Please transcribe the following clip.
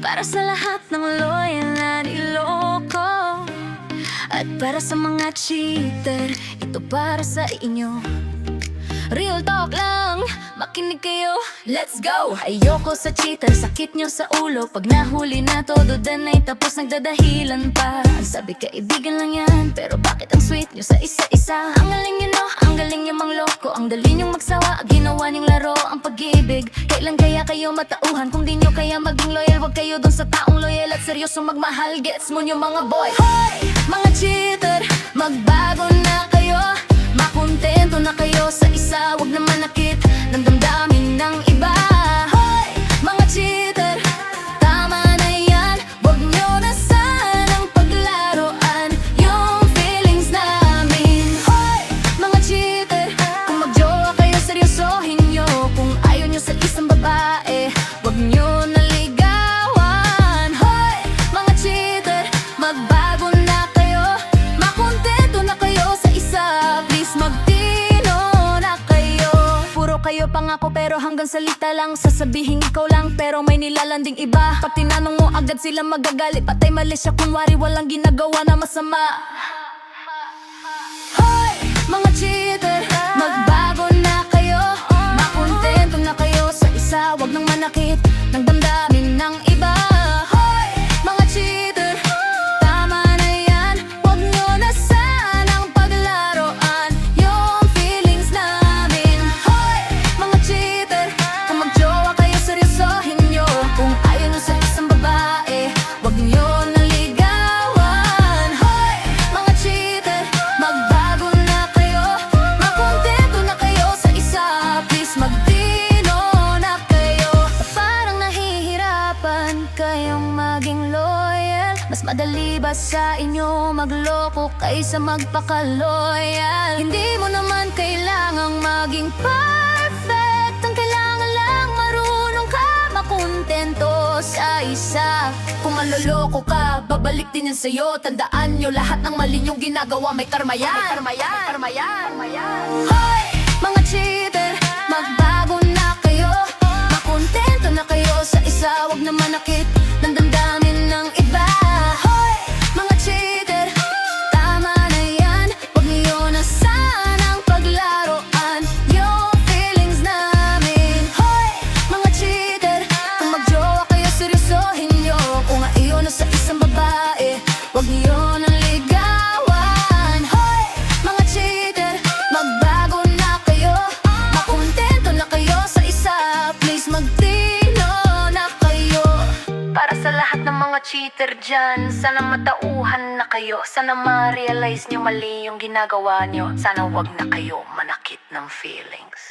Para sa lahat ng loyal na niloko, at para sa mga cheater, ito para sa inyo. Real talk lang, makinig kayo, let's go! Ayoko sa cheater, sakit nyo sa ulo. Pag nahuli na todo danay, tapos nagdadahilan pa. Sabi kaibigan lang yan, pero bakit ang sweet nyo sa isa-isa? Ang galing nyo no, ang galing nyo mangloko, ang dali nyong magsawa, ginawa nyong laro ang pag-ibig. Kailan kaya kayo matauhan? Kung di nyo kaya maging loyal, wag kayo dun sa taong loyal at seryosong magmahal. Gets mo nyo mga boy? Hoy! Mga cheater, magbago na kayo. Makontento na kayo sa isa, wag na manakit ng damdamin ng iba. Hoy! Mga cheater, tama na yan, wag nyo na sanang paglaruan yung feelings namin. Hoy! Mga cheater, kung magjowa kayo, seryosohin nyo. Kung ayaw nyo sa isang babae, wag nyo naligawan. Hoy! Mga cheater, magbago na kayo. Makontento na kayo sa isa, please magtino na kayo. Puro kayo pangako pero hanggang salita lang. Sasabihin ikaw lang pero may nilalanding iba. Pag tinanong mo agad sila magagalit. Patay mali siya kunwari walang ginagawa na masama. Hoy! Mga cheater, magbago na kayo. Makontento na kayo sa isa, wag nang manakit ng damdamin ng iba. Hoy! Mga cheater, tama na yan, wag nyo na sanang paglaruan yung feelings namin. Hoy! Mga cheater, kung magjowa kayo, seryosohin nyo. Kung ayaw nyo sa isang babae, wag nyo naligawan. Hoy! Mga cheater, magbago na kayo. Makontento na kayo sa isa, please magtino na kayo. Parang nahihirapan kayong maging loyal. Mas madali ba sa inyo magloko kaysa magpaka-loyal? Hindi mo naman kailangang maging perfect. Ang kailangan lang marunong ka makontento sa isa. Kung maloloko ka, babalik din yan sa'yo. Tandaan nyo, lahat ng mali nyong ginagawa may karma yan. Hoy! Mga cheater, magbago na kayo. Makontento na kayo sa isa, wag na manakit ng damdamin ng iba. Hoy! Mga cheater, tama na yan, wag niyo na sanang paglaruan yung feelings namin. Hoy! Mga cheater, kung magjowa kayo, seryosohin nyo. Kung ayaw na sa isang babae, wag niyo nang ligawan. Hoy! Mga cheater, magbago na kayo. Makontento na kayo sa isa, please magtino na kayo. Para sa lahat ng mga cheater dyan, sana matauhan na kayo. Sana ma-realize nyo mali yung ginagawa nyo. Sana wag na kayo manakit ng feelings.